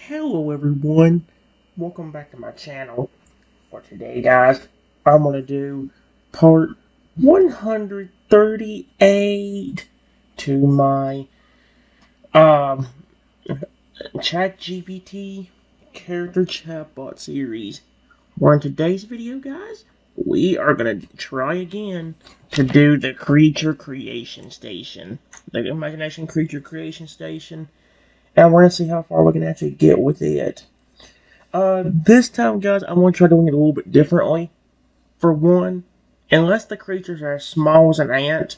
Hello everyone, welcome back to my channel. For today guys, I'm going to do part 138 to my ChatGPT Character Chatbot series. Where in today's video guys, we are going to try again to do the Creature Creation Station. The Imagination Creature Creation Station. And we're going to see how far we can actually get with it. This time, guys, I'm going to try doing it a little bit differently. For one, unless the creatures are as small as an ant,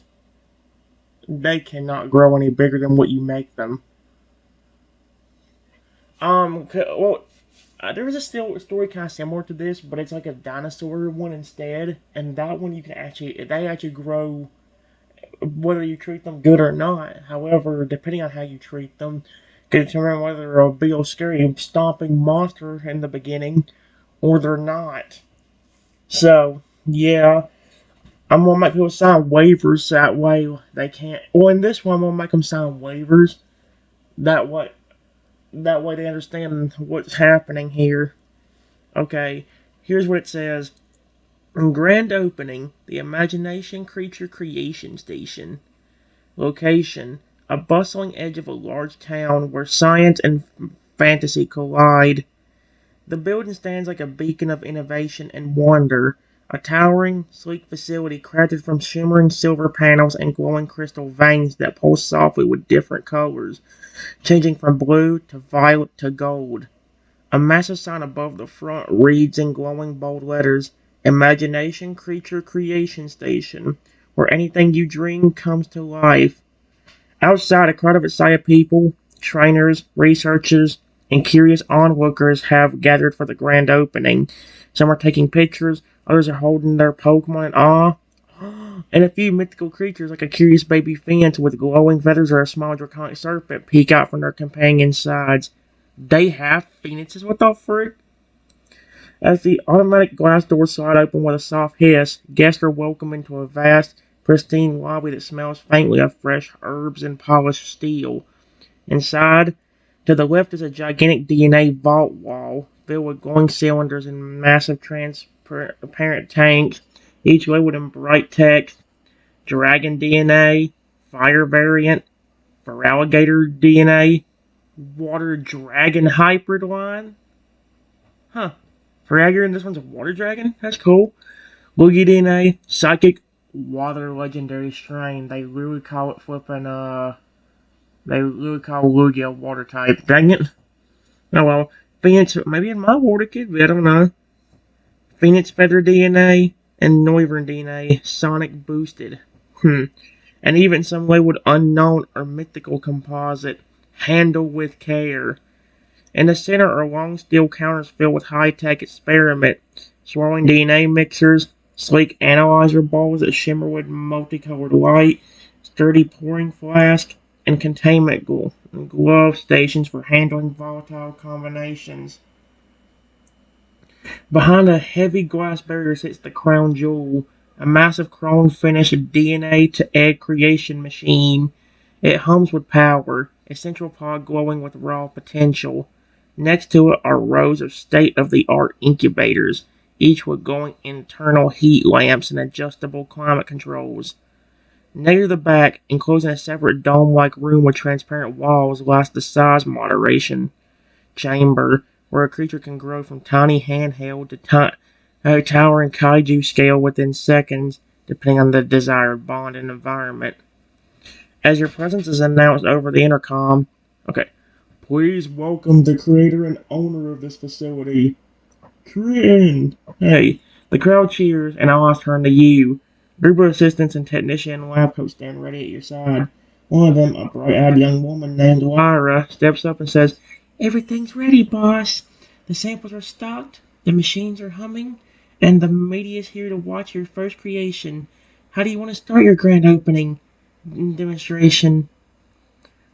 they cannot grow any bigger than what you make them. Well, there is a story kind of similar to this, but it's like a dinosaur one instead, and that one they actually grow whether you treat them good or not. However, depending on how you treat them, can determine whether they'll be a scary stomping monster in the beginning or they're not. So, yeah, I'm gonna make people sign waivers that way they can't. Well, in this one, I'm gonna make them sign waivers that way. That way they understand what's happening here. Okay, here's what it says. Grand opening, the Imagination Creature Creation Station. Location, a bustling edge of a large town where science and fantasy collide. The building stands like a beacon of innovation and wonder, a towering, sleek facility crafted from shimmering silver panels and glowing crystal veins that pulse softly with different colors, changing from blue to violet to gold. A massive sign above the front reads in glowing bold letters, Imagination Creature Creation Station, where anything you dream comes to life. Outside, a crowd of excited people, trainers, researchers, and curious onlookers have gathered for the grand opening. Some are taking pictures, others are holding their Pokemon in awe, and a few mythical creatures like a curious baby phoenix with glowing feathers or a small draconic serpent peek out from their companions' sides. They have phoenixes? What the frick? As the automatic glass doors slide open with a soft hiss, guests are welcomed into a vast, pristine lobby that smells faintly of fresh herbs and polished steel. Inside, to the left is a gigantic DNA vault wall filled with glowing cylinders and massive transparent tanks, each labeled in bright text, Dragon DNA, Fire Variant, for Alligator DNA, Water Dragon Hybrid line. Huh. For Alligator, this one's a Water Dragon? That's cool. Lugia DNA, Psychic, Water Legendary Strain. They literally call it they literally call Lugia Water type. Dang it. Oh well. Phoenix, maybe in my water kid, I don't know. Phoenix Feather DNA and Noivern DNA, Sonic Boosted. And even some labeled unknown or mythical composite. Handle with care. In the center are long steel counters filled with high-tech experiment, swirling DNA mixers, sleek analyzer balls that shimmer with multicolored light, sturdy pouring flask, and containment glove stations for handling volatile combinations. Behind a heavy glass barrier sits the crown jewel, a massive chrome-finished DNA to egg creation machine. It hums with power, a central pod glowing with raw potential. Next to it are rows of state-of-the-art incubators, each with glowing internal heat lamps and adjustable climate controls. Near the back, enclosing a separate dome-like room with transparent walls, lies the size moderation chamber, where a creature can grow from tiny handheld to towering kaiju scale within seconds, depending on the desired bond and environment. As your presence is announced over the intercom, okay, please welcome the creator and owner of this facility, Trin. Hey, the crowd cheers, and eyes turn to you. Group of assistants and technician and lab coats stand ready at your side. One of them, a bright-eyed young woman named Lyra, steps up and says, "Everything's ready, boss. The samples are stocked, the machines are humming, and the media's here to watch your first creation. How do you want to start your grand opening demonstration?"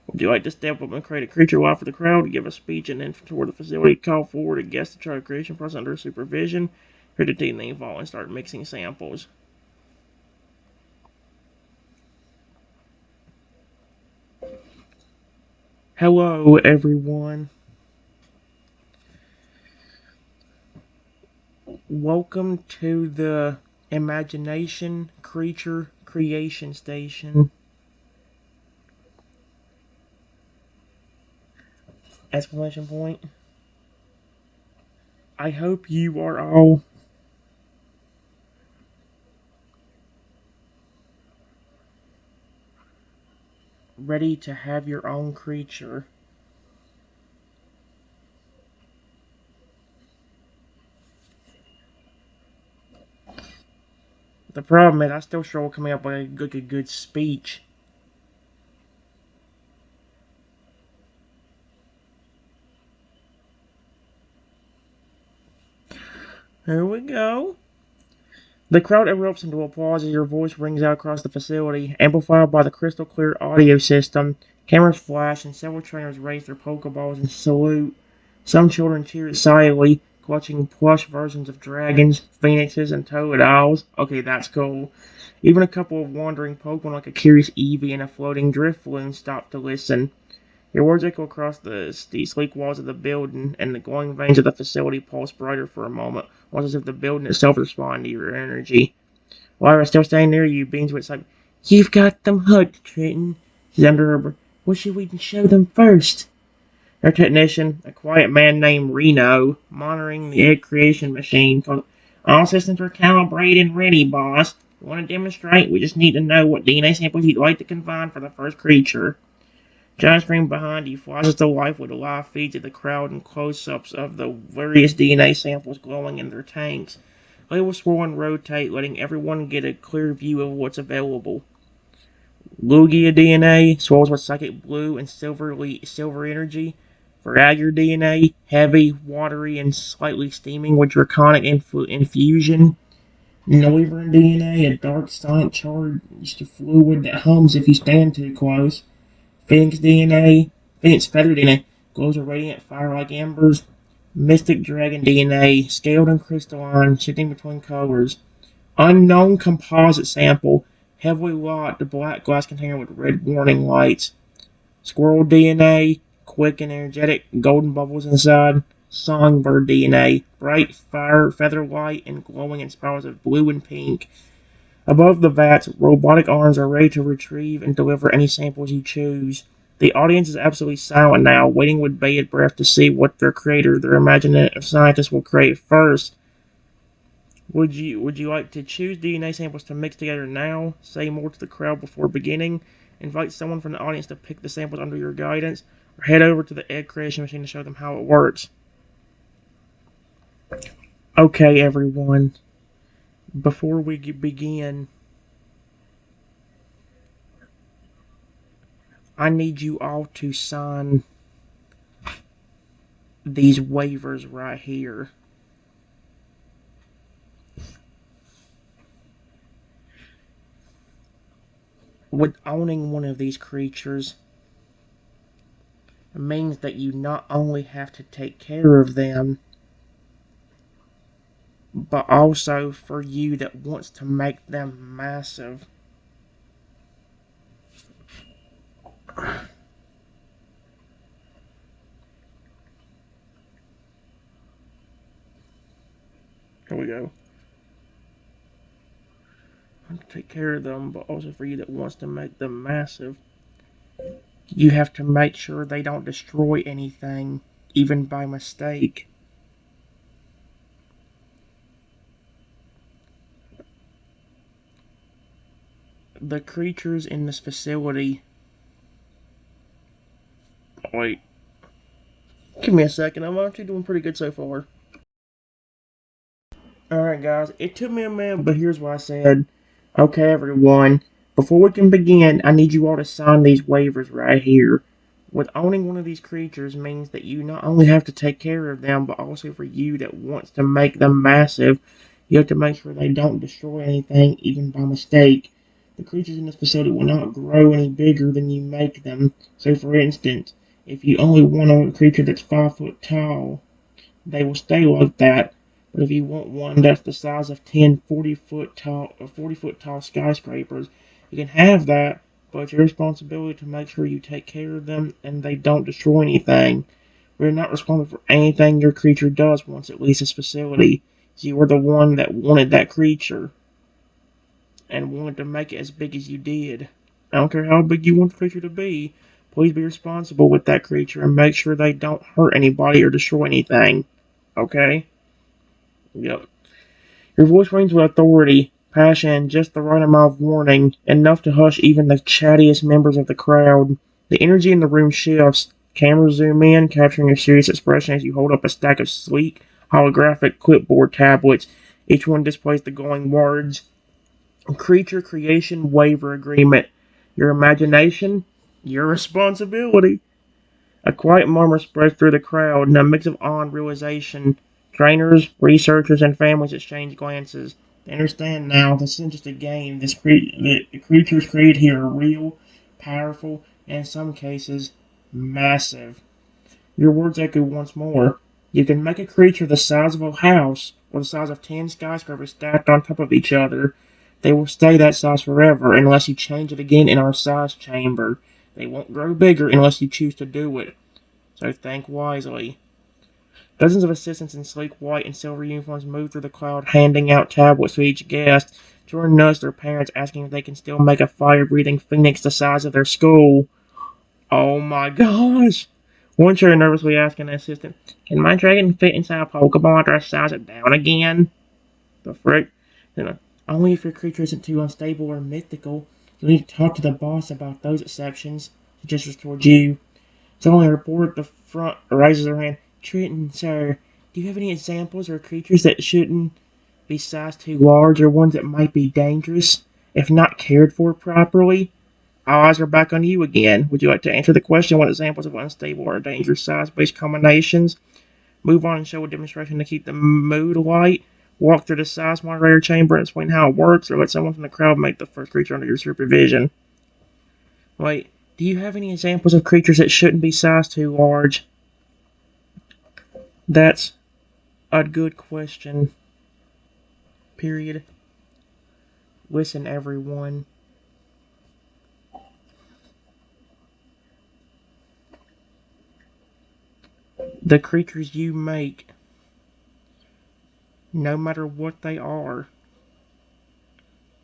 Would you like to step up and create a creature live for the crowd, give a speech, and then toward the facility, call forward a guest to try a creation process under supervision, create a team name vault, and start mixing samples? Hello, everyone. Welcome to the Imagination Creature Creation Station! Exclamation point. I hope you are all ready to have your own creature. The problem is I still struggle coming up with a good speech. Here we go. The crowd erupts into applause as your voice rings out across the facility, amplified by the crystal clear audio system. Cameras flash and several trainers raise their Pokeballs in salute. Some children cheer excitedly, clutching plush versions of dragons, phoenixes, and Totodiles. Okay, that's cool. Even a couple of wandering Pokemon like a curious Eevee and a floating Drifloon stop to listen. Your words echo across the sleek walls of the building, and the glowing veins of the facility pulse brighter for a moment, almost as if the building itself responded to your energy. Lyra, still standing near you, beams with excitement. You've got them hooked, Trenton, says under her breath. What should we show them first? Their technician, a quiet man named Reno, monitoring the egg creation machine, called, all systems are calibrated and ready, boss. You want to demonstrate? We just need to know what DNA samples you'd like to confine for the first creature. Giant screen behind you flashes to life with the live feeds of the crowd and close-ups of the various DNA samples glowing in their tanks. Labels swirl and rotate, letting everyone get a clear view of what's available. Lugia DNA swirls with psychic blue and silver energy. Viragur DNA, heavy, watery, and slightly steaming with draconic infusion. Noivern DNA, a dark sonic charged fluid that hums if you stand too close. Phoenix DNA, Phoenix Feather DNA, glows a radiant fire like embers. Mystic Dragon DNA, scaled and crystalline, shifting between colors. Unknown composite sample, heavily locked black glass container with red warning lights. Squirrel DNA, quick and energetic, golden bubbles inside. Songbird DNA, bright fire, feather light, and glowing in spirals of blue and pink. Above the vats, robotic arms are ready to retrieve and deliver any samples you choose. The audience is absolutely silent now, waiting with bated breath to see what their creator, their imaginative scientist, will create first. Would you like to choose DNA samples to mix together now? Say more to the crowd before beginning? Invite someone from the audience to pick the samples under your guidance? Or head over to the egg creation machine to show them how it works? Okay, everyone. Before we begin, I need you all to sign these waivers right here. With owning one of these creatures, it means that you not only have to take care of them, but also for you that wants to make them massive. Here we go. I have to take care of them, but also for you that wants to make them massive. You have to make sure they don't destroy anything, even by mistake. The creatures in this facility. Wait. Give me a second. I'm actually doing pretty good so far. Alright, guys. It took me a minute, but here's what I said. Okay, everyone. Before we can begin, I need you all to sign these waivers right here. With owning one of these creatures means that you not only have to take care of them, but also for you that wants to make them massive, you have to make sure they don't destroy anything, even by mistake. The creatures in this facility will not grow any bigger than you make them. So, for instance, if you only want a creature that's 5 foot tall, they will stay like that. But if you want one that's the size of 10 40-foot tall or 40-foot tall skyscrapers, you can have that, but it's your responsibility to make sure you take care of them and they don't destroy anything. We're not responsible for anything your creature does once it leaves this facility. So you were the one that wanted that creature and wanted to make it as big as you did. I don't care how big you want the creature to be. Please be responsible with that creature and make sure they don't hurt anybody or destroy anything. Okay? Yep. Your voice rings with authority, passion, and just the right amount of warning, enough to hush even the chattiest members of the crowd. The energy in the room shifts. Cameras zoom in, capturing your serious expression as you hold up a stack of sleek, holographic clipboard tablets. Each one displays the glowing words: Creature Creation Waiver Agreement. Your imagination, your responsibility. A quiet murmur spreads through the crowd, and a mix of awe and realization. Trainers, researchers, and families exchange glances. They understand now this isn't just a game. The creatures created here are real, powerful, and in some cases, massive. Your words echo once more. You can make a creature the size of a house, or the size of 10 skyscrapers stacked on top of each other. They will stay that size forever unless you change it again in our size chamber. They won't grow bigger unless you choose to do it. So think wisely. Dozens of assistants in sleek white and silver uniforms move through the crowd, handing out tablets to each guest. Children nudge their parents, asking if they can still make a fire-breathing phoenix the size of their school. Oh my gosh! One chair nervously asks an assistant, "Can my dragon fit inside a Pokeball after I size it down again?" The frick? Only if your creature isn't too unstable or mythical. You'll need to talk to the boss about those exceptions. He gestures towards you. Suddenly, a reporter at the front raises her hand. "Trenton, sir, do you have any examples of creatures that shouldn't be sized too large or ones that might be dangerous if not cared for properly?" Our eyes are back on you again. Would you like to answer the question? What examples of unstable or dangerous size-based combinations? Move on and show a demonstration to keep the mood light. Walk through the size moderator chamber and explain how it works, or let someone from the crowd make the first creature under your supervision. Wait, do you have any examples of creatures that shouldn't be sized too large? That's a good question. Period. Listen, everyone. The creatures you make, no matter what they are,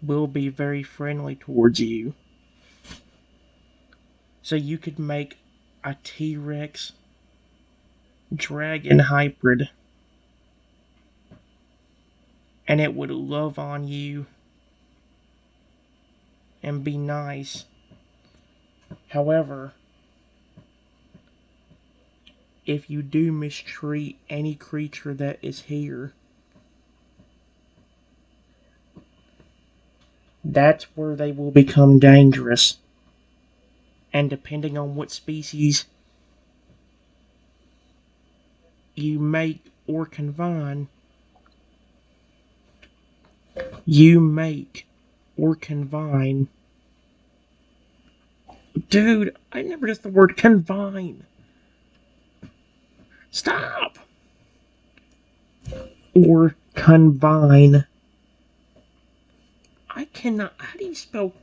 will be very friendly towards you. So you could make a T-Rex dragon hybrid, and it would love on you and be nice. However, if you do mistreat any creature that is here, that's where they will become dangerous. And depending on what species you make or combine, Dude, I never used the word combine. Stop! Or combine. I cannot. How do you spell?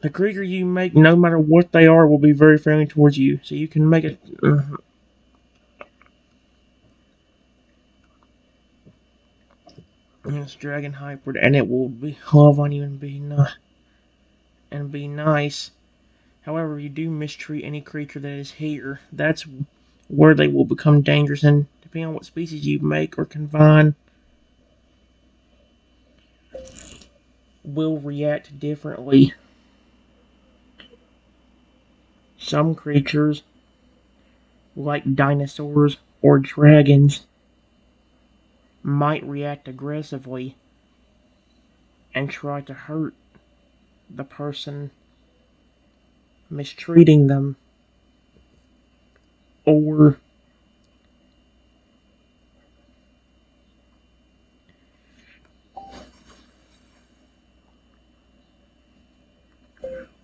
The creature you make, no matter what they are, will be very friendly towards you. So you can make it. It's dragon hybrid, and it will be love on you and be nice. However, you do mistreat any creature that is here. That's where they will become dangerous, and depending on what species you make or combine, will react differently. Some creatures, like dinosaurs or dragons, might react aggressively and try to hurt the person mistreating them, or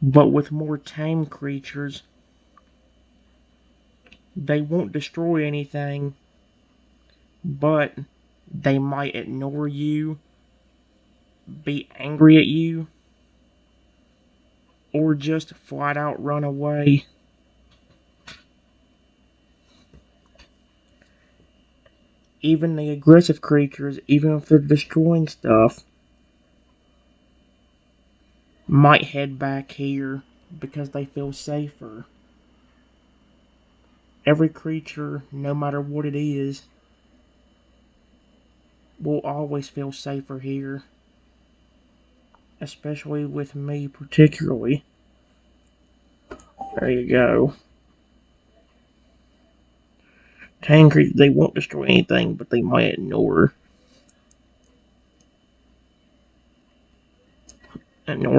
but with more tame creatures, they won't destroy anything, but they might ignore you, be angry at you, or just flat out run away. Even the aggressive creatures, even if they're destroying stuff, might head back here because they feel safer. Every creature, no matter what it is, will always feel safer here. Especially with me, particularly. There you go. Tame creatures, they won't destroy anything, but they might ignore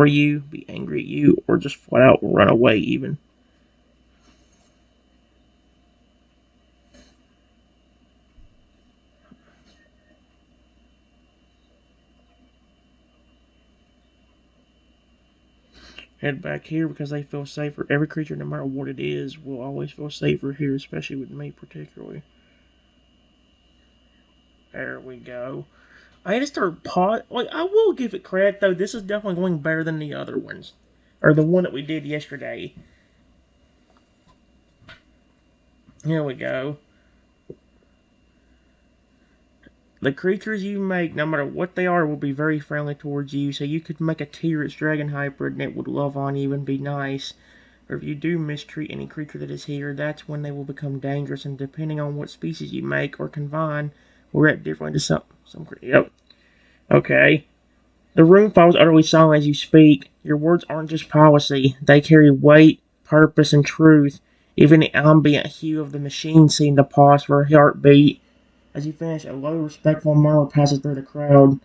you, be angry at you, or just flat out run away even. Head back here because they feel safer. Every creature, no matter what it is, will always feel safer here, especially with me particularly. There we go. I had to start like, I will give it credit though, this is definitely going better than the other ones. Or the one that we did yesterday. Here we go. The creatures you make, no matter what they are, will be very friendly towards you. So you could make a T-Rex dragon hybrid and it would love on you and be nice. Or if you do mistreat any creature that is here, that's when they will become dangerous. And depending on what species you make or combine, will react differently to some. Yep. Okay. The room falls utterly silent as you speak. Your words aren't just policy. They carry weight, purpose, and truth. Even the ambient hue of the machine seemed to pause for a heartbeat. As you finish, a low, respectful murmur passes through the crowd.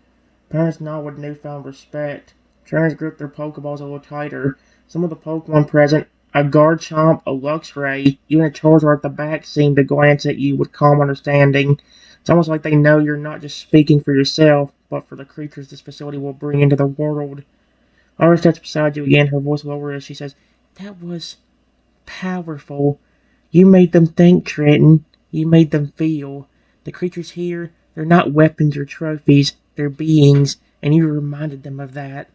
Parents nod with newfound respect. Trainers grip their Pokeballs a little tighter. Some of the Pokemon present, a Garchomp, a Luxray, even a Charizard at the back, seem to glance at you with calm understanding. It's almost like they know you're not just speaking for yourself, but for the creatures this facility will bring into the world. Laura steps beside you again, her voice lower as she says, "That was powerful. You made them think, Trenton. You made them feel. The creatures here, they're not weapons or trophies. They're beings, and you reminded them of that."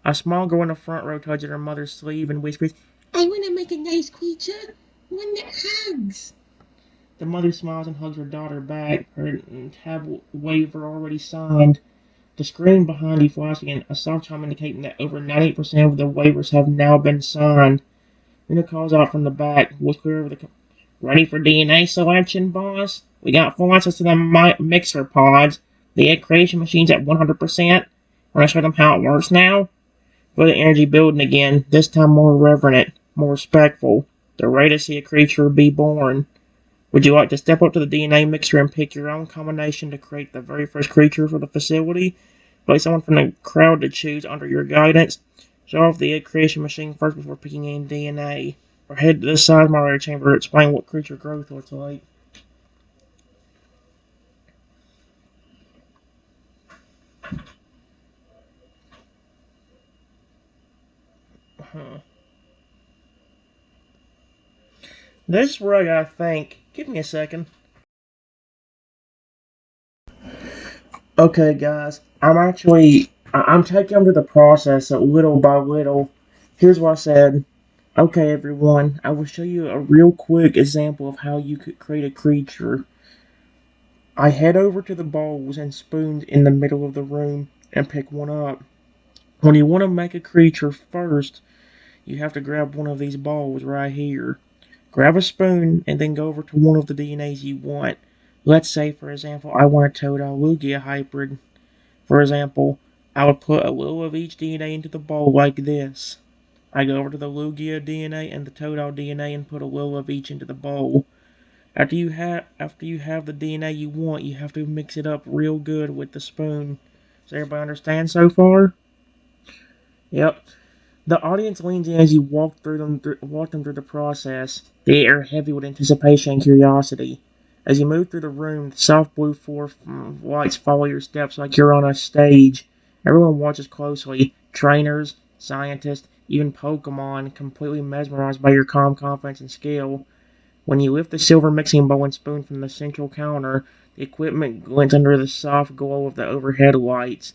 A small girl in the front row tugs at her mother's sleeve and whispers, "I want to make a nice creature. One that hugs." The mother smiles and hugs her daughter back, her tab waiver already signed. The screen behind you flashes again, a soft chime indicating that over 98% of the waivers have now been signed. Then it calls out from the back, voice clear over the "Ready for DNA selection, boss? We got full access to the mixer pods. The egg creation machine's at 100%. Want to show them how it works now?" Feel the energy building again, this time more reverent, more respectful. They're ready to see a creature be born. Would you like to step up to the DNA mixer and pick your own combination to create the very first creature for the facility? Play someone from the crowd to choose under your guidance. Show off the egg creation machine first before picking in DNA. Or head to the side moderator chamber to explain what creature growth looks like. This is where I gotta think. Give me a second. Okay, guys. I'm taking them to the process little by little. Here's what I said. Okay, everyone. I will show you a real quick example of how you could create a creature. I head over to the bowls and spoons in the middle of the room and pick one up. When you want to make a creature first, you have to grab one of these bowls right here. Grab a spoon and then go over to one of the DNAs you want. Let's say, for example, I want a Totodile Lugia hybrid. For example, I would put a little of each DNA into the bowl like this. I go over to the Lugia DNA and the Totodile DNA and put a little of each into the bowl. After you have the DNA you want, you have to mix it up real good with the spoon. Does everybody understand so far? Yep. The audience leans in as you walk them through the process, the air heavy with anticipation and curiosity. As you move through the room, the soft blue floor lights follow your steps like you're on a stage. Everyone watches closely. Trainers, scientists, even Pokemon, completely mesmerized by your calm confidence and skill. When you lift the silver mixing bowl and spoon from the central counter, the equipment glints under the soft glow of the overhead lights.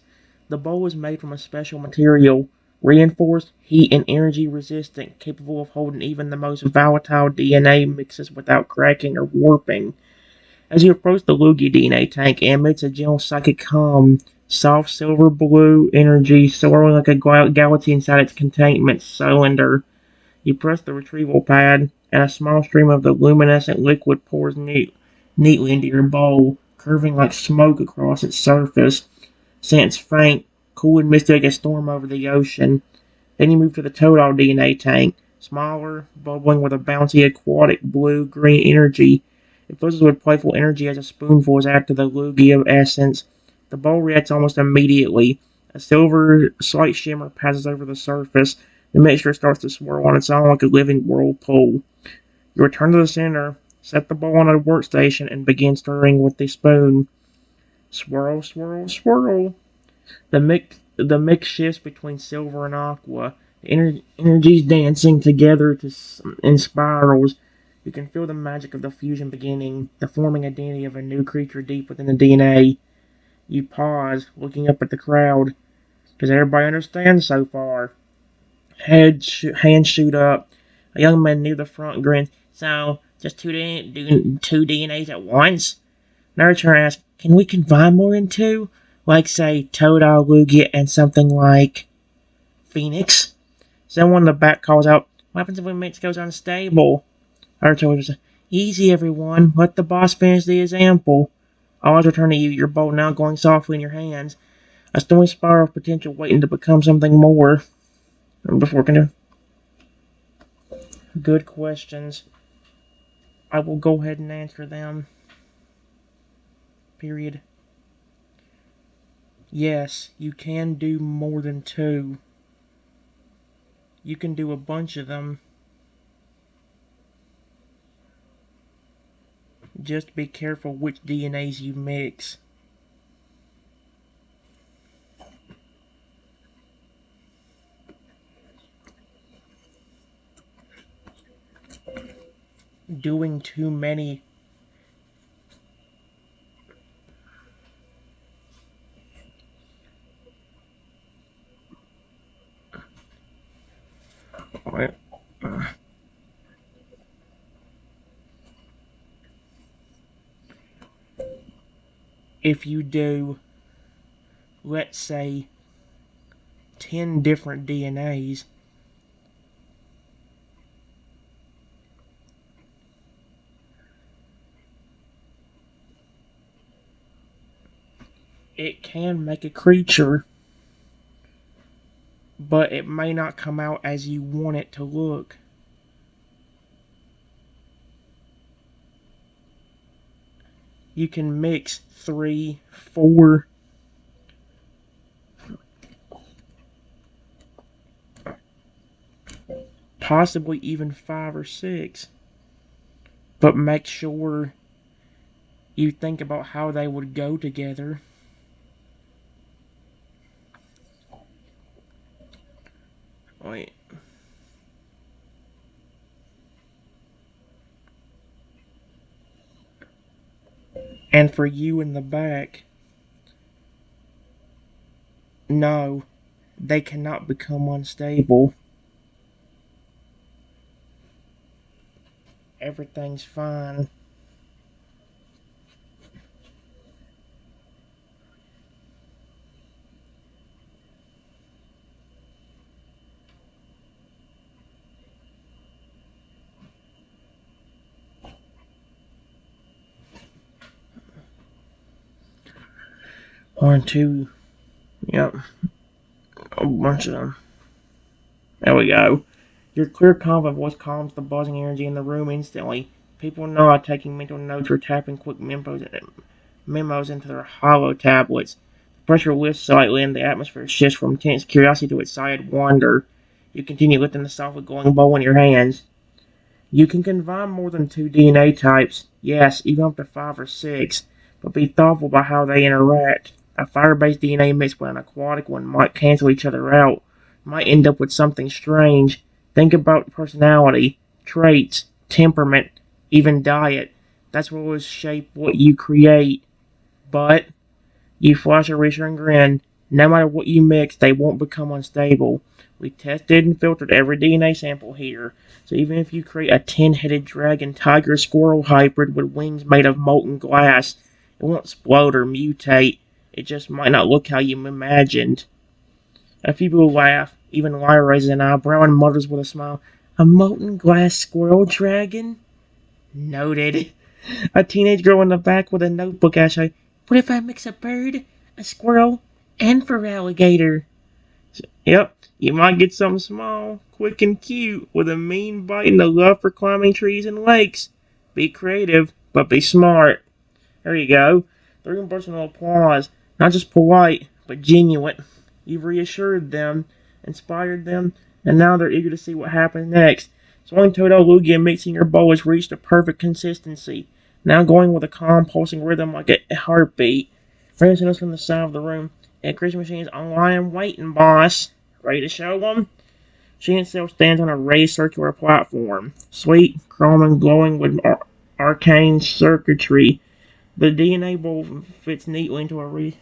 The bowl is made from a special material, Reinforced, heat and energy resistant, capable of holding even the most volatile DNA mixes without cracking or warping. As you approach the Lugia DNA tank, it emits a gentle psychic hum, soft silver blue energy swirling like a galaxy inside its containment cylinder. You press the retrieval pad, and a small stream of the luminescent liquid pours neatly into your bowl, curving like smoke across its surface. Scents faint, cool and misty like a storm over the ocean. Then you move to the Toadal DNA tank, smaller, bubbling with a bouncy aquatic blue-green energy. It fizzles with playful energy as a spoonful is added to the Lugia essence. The bowl reacts almost immediately. A silver, slight shimmer passes over the surface. The mixture starts to swirl on its own like a living whirlpool. You return to the center, set the bowl on a workstation, and begin stirring with the spoon. Swirl, swirl, swirl. The mix shifts between silver and aqua. The energies dancing together in spirals. You can feel the magic of the fusion beginning, the forming identity of a new creature deep within the DNA. You pause, looking up at the crowd. Does everybody understand so far? Hands shoot up. A young man near the front grins. So, just two DNAs at once? Nurture asks, can we combine more than two? Like, say, Toadal, Lugia, and something like Phoenix? Someone in the back calls out, what happens if a mix goes unstable? Naruto says, easy, everyone. Let the boss finish the example. All eyes return to you, your bowl now going softly in your hands. A stormy spiral of potential waiting to become something more. Before continuing. Good questions. I will go ahead and answer them. Period. Yes, you can do more than two. You can do a bunch of them. Just be careful which DNAs you mix. Doing too many. If you do, let's say, 10 different DNAs, it can make a creature, but it may not come out as you want it to look. You can mix 3, 4, possibly even 5 or 6, but make sure you think about how they would go together. Wait. And for you in the back, no, they cannot become unstable. Everything's fine. One, two, yep, a bunch of them. There we go. Your clear, confident voice calms the buzzing energy in the room instantly. People nod, taking mental notes or tapping quick memos into their hollow tablets. The pressure lifts slightly and the atmosphere shifts from tense curiosity to excited wonder. You continue lifting the softly glowing bowl in your hands. You can combine more than 2 DNA types, yes, even up to 5 or 6, but be thoughtful about how they interact. A fire-based DNA mixed with an aquatic one might cancel each other out, might end up with something strange. Think about personality, traits, temperament, even diet. That's what will shape what you create. But, you flash a reassuring grin, No matter what you mix, they won't become unstable. We tested and filtered every DNA sample here, so even if you create a 10-headed dragon tiger squirrel hybrid with wings made of molten glass, it won't explode or mutate. It just might not look how you imagined. A few people laugh, even Lyra raises an eyebrow and mutters with a smile, "A molten glass squirrel dragon?" Noted. A teenage girl in the back with a notebook asks, "What if I mix a bird, a squirrel, and for alligator?" Yep, you might get something small, quick and cute, with a mean bite and a love for climbing trees and lakes. Be creative, but be smart. There you go. 3 personal applause. Not just polite, but genuine. You've reassured them, inspired them, and now they're eager to see what happens next. Swelling Toto Lugia mixing your bowl has reached a perfect consistency. Now going with a calm, pulsing rhythm like a heartbeat. Friends us from the side of the room. And Christmas Machine's online and waiting, boss. Ready to show them? She herself stands on a raised circular platform, sweet, chrome, and glowing with arcane circuitry. The DNA bowl fits neatly into a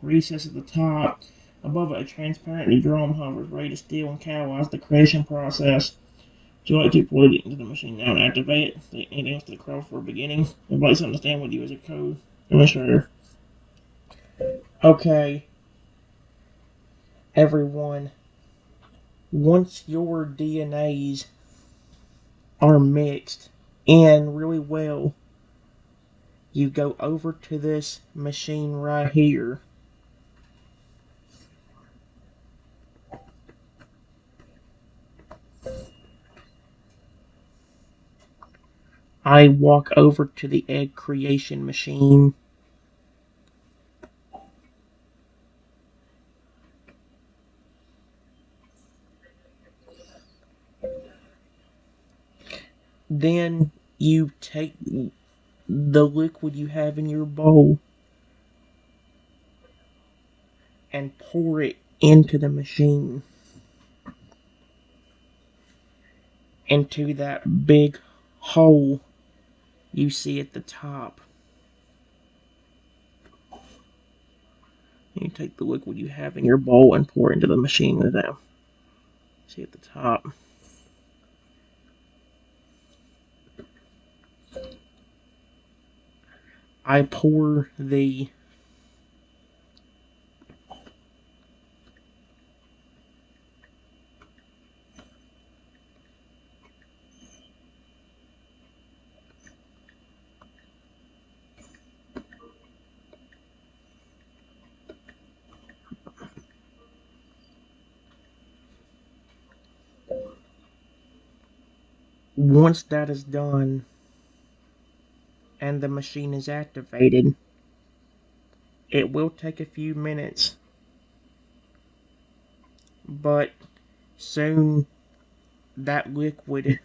recess at the top. Above it, a transparent drum hovers, ready to steal and catalyze the creation process. Would you like to plug it into the machine now and activate it? Anything else to the crowd for beginning? Everybody's understand with you as a code administrator. Okay, everyone. Once your DNAs are mixed in really well, you go over to this machine right here. I walk over to the egg creation machine. Then you take the liquid you have in your bowl and pour it into the machine. Into that big hole you see at the top. You take the liquid you have in your bowl and pour it into the machine now. See at the top. I pour the once that is done and the machine is activated, it will take a few minutes, but soon that liquid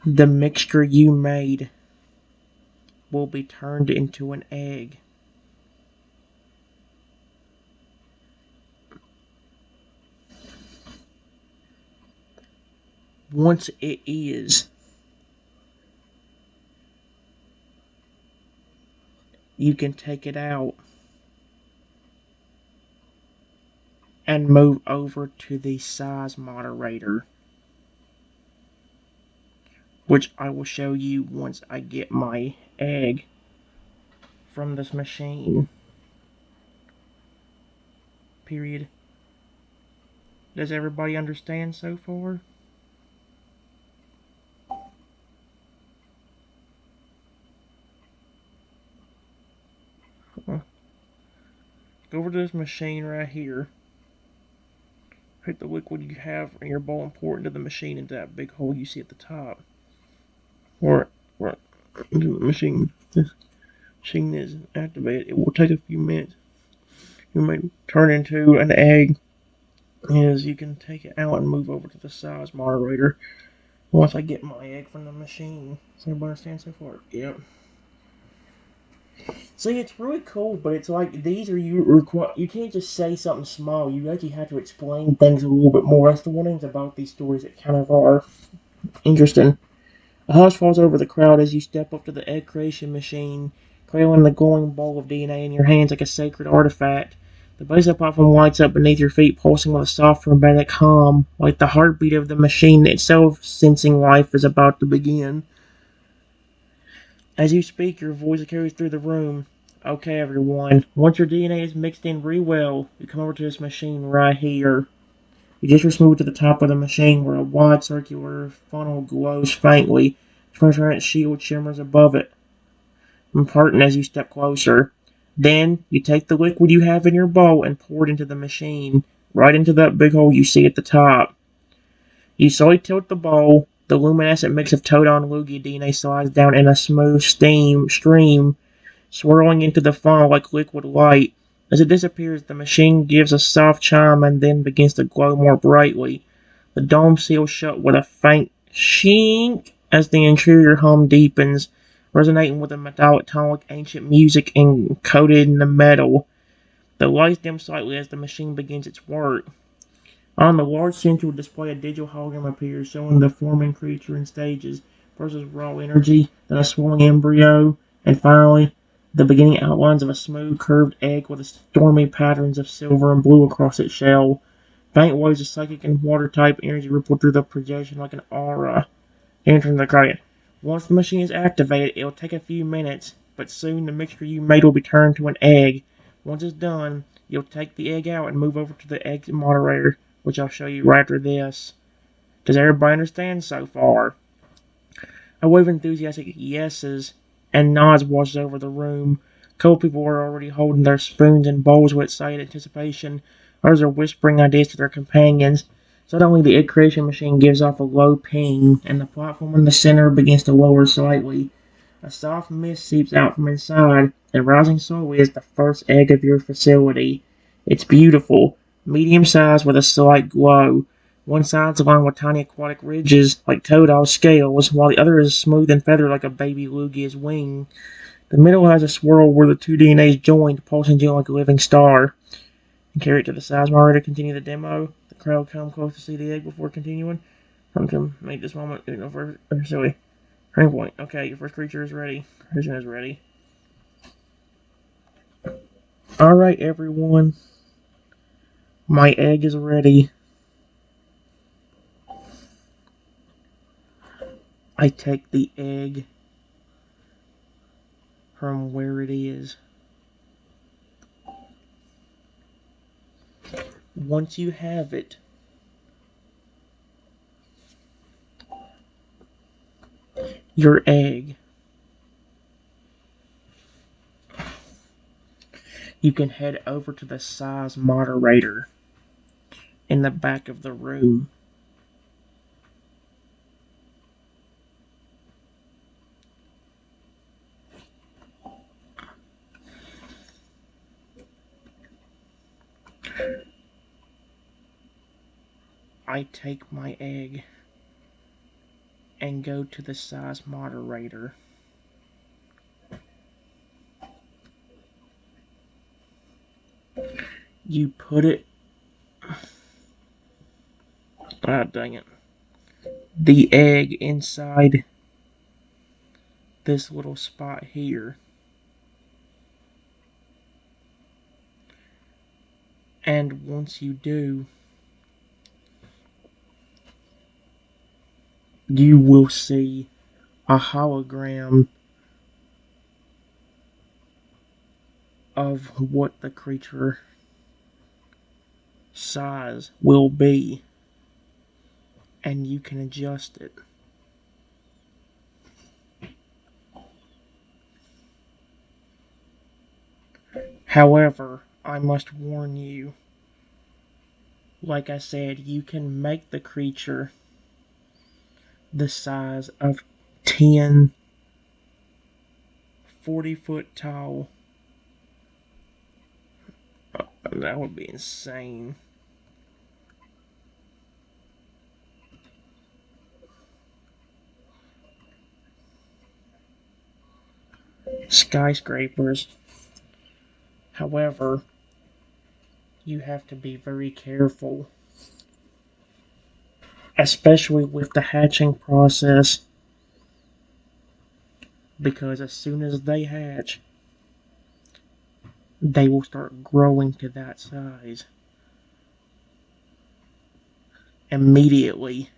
the mixture you made will be turned into an egg. Once it is, you can take it out and move over to the size moderator, which I will show you once I get my egg from this machine. Period. Does everybody understand so far? Go over to this machine right here. Put the liquid you have in your bowl and pour it into the machine into that big hole you see at the top. Or into the machine. This machine is activated. It will take a few minutes. You may turn into an egg as you can take it out and move over to the size moderator once I get my egg from the machine. Does everybody understand so far? Yep. See, it's really cool, but it's like these are you can't just say something small. You actually have to explain things a little bit more. That's the one thing about these stories that kind of are Interesting. A hush falls over the crowd as you step up to the egg creation machine, cradling the glowing ball of DNA in your hands like a sacred artifact. The base of the platform lights up beneath your feet, pulsing with a soft, robotic hum, like the heartbeat of the machine itself sensing life is about to begin. As you speak, your voice carries through the room. Okay, everyone. Once your DNA is mixed in real well, you come over to this machine right here. You just smooth to the top of the machine where a wide circular funnel glows faintly. Transparent shield shimmers above it, imparting as you step closer. Then, you take the liquid you have in your bowl and pour it into the machine, right into that big hole you see at the top. You slowly tilt the bowl. The luminescent mix of Todon Lugia DNA slides down in a smooth steam stream, swirling into the funnel like liquid light. As it disappears, the machine gives a soft chime and then begins to glow more brightly. The dome seals shut with a faint shink as the interior hum deepens, resonating with a metallic tone like ancient music encoded in the metal. The lights dim slightly as the machine begins its work. On the large central display, a digital hologram appears, showing the forming creature in stages. First is raw energy, then a swirling embryo, and finally, the beginning outlines of a smooth, curved egg with stormy patterns of silver and blue across its shell. Faint waves of psychic and water-type energy ripple through the projection like an aura, entering the guardian. Once the machine is activated, it'll take a few minutes, but soon the mixture you made will be turned to an egg. Once it's done, you'll take the egg out and move over to the egg moderator, which I'll show you right after this. Does everybody understand so far? A wave of enthusiastic yeses and nods washes over the room. A couple people are already holding their spoons and bowls with excited anticipation. Others are whispering ideas to their companions. Suddenly, the egg creation machine gives off a low ping, and the platform in the center begins to lower slightly. A soft mist seeps out from inside, and rising slowly is the first egg of your facility. It's beautiful, medium-sized with a slight glow. One side's lined with tiny aquatic ridges like toadal scales, while the other is smooth and feathered like a baby Lugia's wing. The middle has a swirl where the two DNAs joined, pulsing gently like a living star. And carry it to the size bar to continue the demo. The crowd come close to see the egg before continuing. Come to make this moment, silly. Turning point. Okay, your first creature is ready. Creation is ready. Alright, everyone. My egg is ready. I take the egg from where it is. Once you have it, your egg, you can head over to the size moderator in the back of the room. I take my egg and go to the size moderator. You put it. Ah, dang it. The egg inside this little spot here. And once you do, you will see a hologram of what the creature size will be, and you can adjust it. However, I must warn you, like I said, you can make the creature the size of 10 40-foot tall. That would be insane. Skyscrapers. However, you have to be very careful especially with the hatching process, because as soon as they hatch, they will start growing to that size immediately.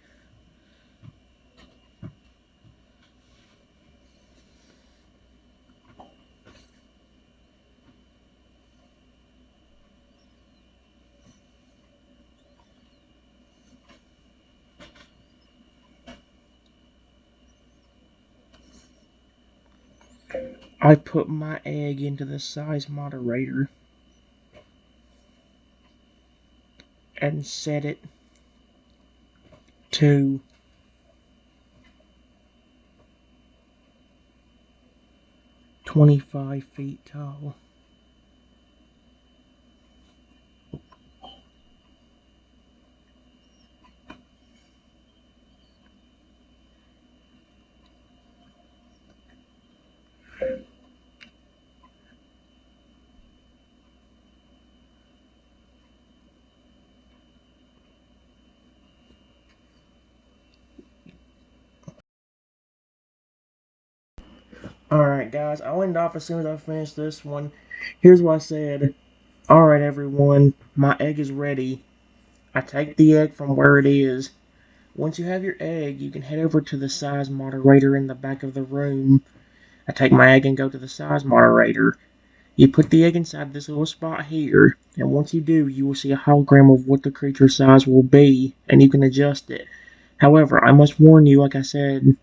I put my egg into the size moderator and set it to 25 feet tall. Alright, guys, I'll end off as soon as I finish this one. Here's what I said. Alright, everyone, my egg is ready. I take the egg from where it is. Once you have your egg, you can head over to the size moderator in the back of the room. I take my egg and go to the size moderator. You put the egg inside this little spot here, and once you do, you will see a hologram of what the creature size will be, and you can adjust it. However, I must warn you, like I said,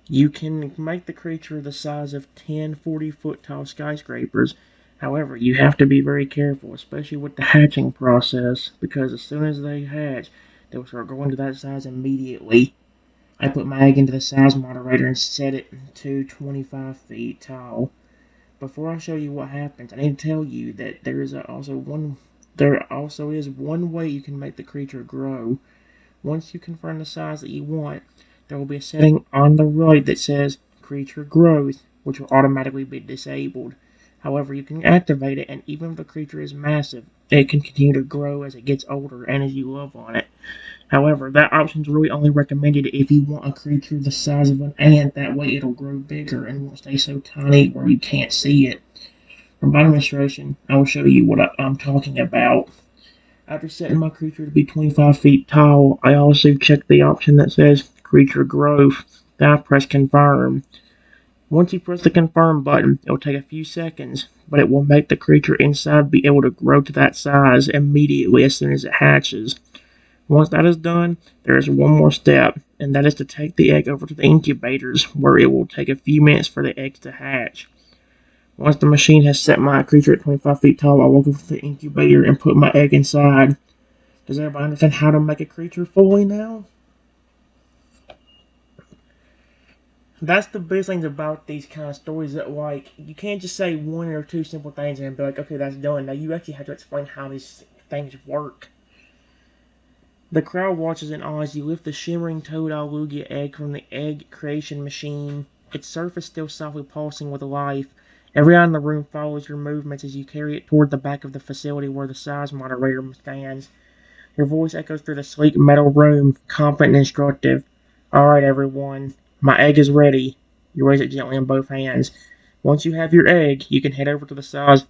you can make the creature the size of 10 40-foot tall skyscrapers. However, you have to be very careful, especially with the hatching process, because as soon as they hatch, they'll start growing to that size immediately. I put my egg into the size moderator and set it to 25 feet tall. Before I show you what happens, I need to tell you that there also is one way you can make the creature grow. Once you confirm the size that you want, there will be a setting on the right that says creature growth, which will automatically be disabled. However, you can activate it, and even if the creature is massive, it can continue to grow as it gets older and as you love on it. However, that option is really only recommended if you want a creature the size of an ant. That way it'll grow bigger and won't stay so tiny where you can't see it. For my demonstration, I will show you what I'm talking about. After setting my creature to be 25 feet tall, I also check the option that says creature growth. Then I press confirm. Once you press the confirm button, it will take a few seconds, but it will make the creature inside be able to grow to that size immediately as soon as it hatches. Once that is done, there is one more step, and that is to take the egg over to the incubators, where it will take a few minutes for the eggs to hatch. Once the machine has set my creature at 25 feet tall, I walk over to the incubator and put my egg inside. Does everybody understand how to make a creature fully now? That's the biggest things about these kind of stories, that like you can't just say one or two simple things and be like, okay, that's done. Now you actually have to explain how these things work. The crowd watches in awe as you lift the shimmering toadal lugia egg from the egg creation machine, its surface still softly pulsing with life. Everyone in the room follows your movements as you carry it toward the back of the facility where the size moderator stands. Your voice echoes through the sleek metal room, confident and instructive. Alright, everyone. My egg is ready. You raise it gently in both hands. Once you have your egg, you can head over to the size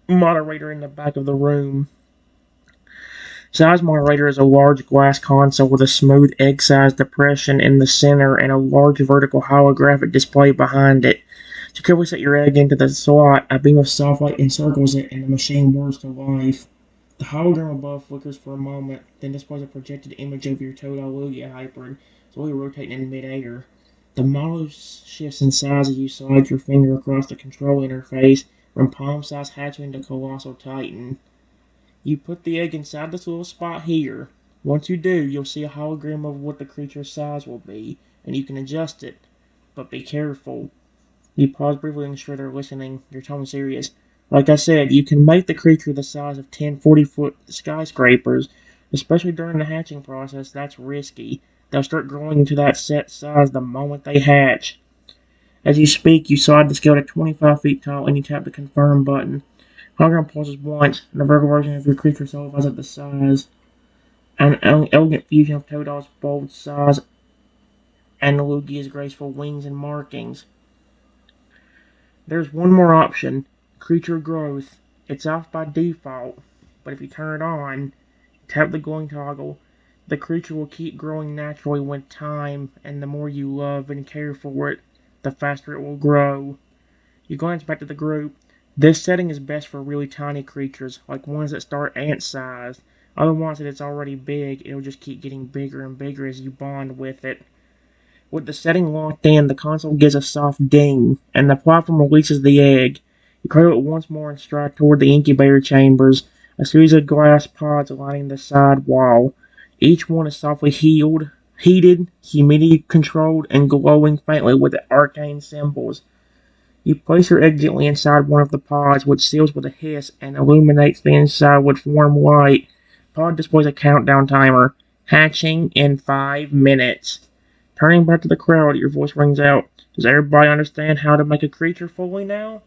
moderator in the back of the room. Size moderator is a large glass console with a smooth egg-sized depression in the center and a large vertical holographic display behind it. To quickly set your egg into the slot, a beam of soft light encircles it and the machine whirs to life. The hologram above flickers for a moment, then displays a projected image of your Toadal Lugia hybrid, slowly rotating in midair. The model shifts in size as you slide your finger across the control interface, from palm-sized hatchling to colossal titan. You put the egg inside this little spot here. Once you do, you'll see a hologram of what the creature's size will be, and you can adjust it. But be careful. You pause briefly and ensure they're listening. Your tone serious. Like I said, you can make the creature the size of 10 40-foot skyscrapers, especially during the hatching process. That's risky. They'll start growing to that set size the moment they hatch. As you speak, you slide the scale to 25 feet tall and you tap the confirm button. Hologram pulses once, and the vertical version of your creature solidifies at the size. An elegant fusion of Totodil's bold size and Lugia's graceful wings and markings. There's one more option, creature growth. It's off by default, but if you turn it on, tap the glowing toggle, the creature will keep growing naturally with time, and the more you love and care for it, the faster it will grow. You glance back to the group. This setting is best for really tiny creatures, like ones that start ant-sized. Otherwise, if it's already big, it'll just keep getting bigger and bigger as you bond with it. With the setting locked in, the console gives a soft ding, and the platform releases the egg. You cradle it once more and stride toward the incubator chambers, a series of glass pods lining the side wall. Each one is softly heated, humidity controlled, and glowing faintly with arcane symbols. You place your egg gently inside one of the pods, which seals with a hiss and illuminates the inside with warm light. Pod displays a countdown timer. Hatching in 5 minutes. Turning back to the crowd, your voice rings out. Does everybody understand how to make a creature fully now?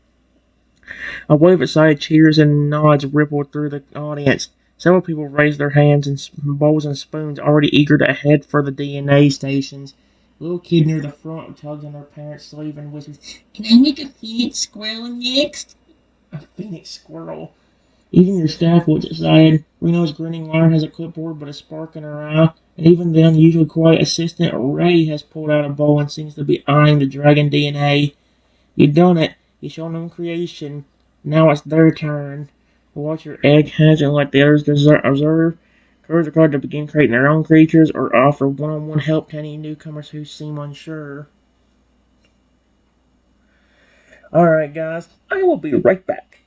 A wave of excited cheers and nods rippled through the audience. Several people raised their hands and bowls and spoons, already eager to head for the DNA stations. A little kid near the front tugs on their parents' sleeve and whispers, "Can I make a phoenix squirrel next?" A phoenix squirrel. Even your staff looks excited. Reno's grinning lion has a clipboard but a spark in her eye, and even the unusually quiet assistant Ray has pulled out a bowl and seems to be eyeing the dragon DNA. You done it. You shown them creation. Now it's their turn. Watch your egg hatch and let the others observe. Courage required to begin creating their own creatures or offer one-on-one help to any newcomers who seem unsure. Alright guys, I will be right back.